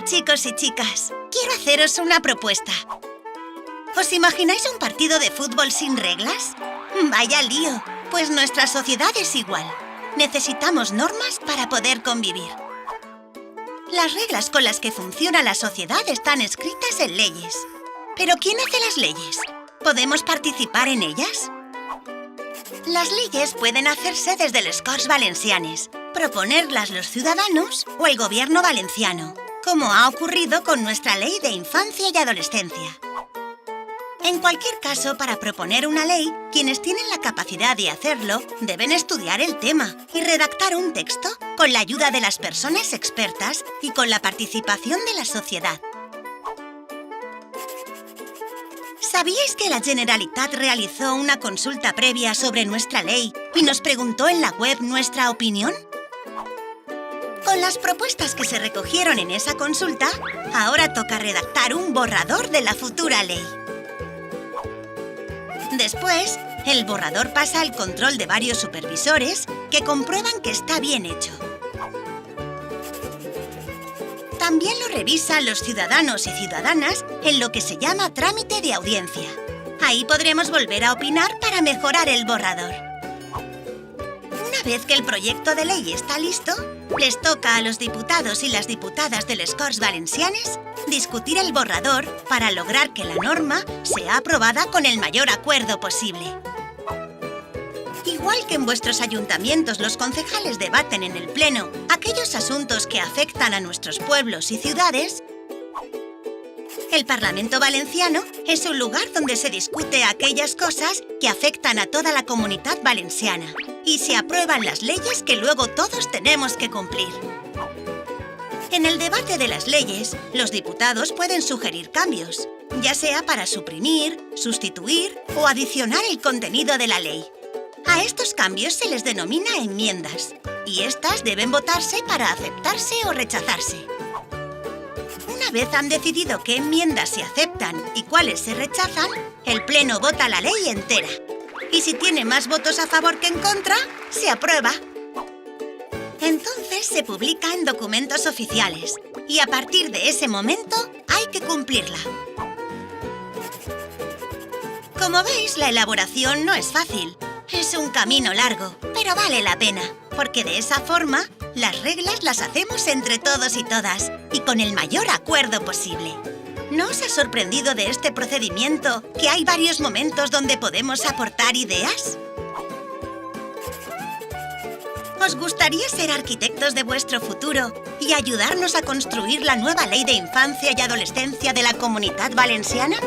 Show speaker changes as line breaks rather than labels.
chicos y chicas, quiero haceros una propuesta. ¿Os imagináis un partido de fútbol sin reglas? Vaya lío, pues nuestra sociedad es igual. Necesitamos normas para poder convivir. Las reglas con las que funciona la sociedad están escritas en leyes. ¿Pero quién hace las leyes? ¿Podemos participar en ellas? Las leyes pueden hacerse desde les Corts Valencianes, proponerlas los ciudadanos o el gobierno valenciano, como ha ocurrido con nuestra Ley de Infancia y Adolescencia. En cualquier caso, para proponer una ley, quienes tienen la capacidad de hacerlo deben estudiar el tema y redactar un texto con la ayuda de las personas expertas y con la participación de la sociedad. ¿Sabíais que la Generalitat realizó una consulta previa sobre nuestra ley y nos preguntó en la web nuestra opinión? Con las propuestas que se recogieron en esa consulta, ahora toca redactar un borrador de la futura ley. Después, el borrador pasa al control de varios supervisores que comprueban que está bien hecho. También lo revisan los ciudadanos y ciudadanas en lo que se llama trámite de audiencia. Ahí podremos volver a opinar para mejorar el borrador. Una vez que el proyecto de ley está listo, les toca a los diputados y las diputadas de les Corts Valencianes discutir el borrador para lograr que la norma sea aprobada con el mayor acuerdo posible. Igual que en vuestros ayuntamientos los concejales debaten en el pleno aquellos asuntos que afectan a nuestros pueblos y ciudades, el Parlamento Valenciano es un lugar donde se discute aquellas cosas que afectan a toda la comunidad valenciana y se aprueban las leyes que luego todos tenemos que cumplir. En el debate de las leyes, los diputados pueden sugerir cambios, ya sea para suprimir, sustituir o adicionar el contenido de la ley. A estos cambios se les denomina enmiendas, y estas deben votarse para aceptarse o rechazarse. Una vez han decidido qué enmiendas se aceptan y cuáles se rechazan, el Pleno vota la ley entera. Y si tiene más votos a favor que en contra, se aprueba. Entonces se publica en documentos oficiales, y a partir de ese momento hay que cumplirla. Como veis, la elaboración no es fácil. Es un camino largo, pero vale la pena, porque de esa forma, las reglas las hacemos entre todos y todas, y con el mayor acuerdo posible. ¿No os ha sorprendido de este procedimiento que hay varios momentos donde podemos aportar ideas? ¿Os gustaría ser arquitectos de vuestro futuro y ayudarnos a construir la nueva Ley de Infancia y Adolescencia de la Comunidad Valenciana?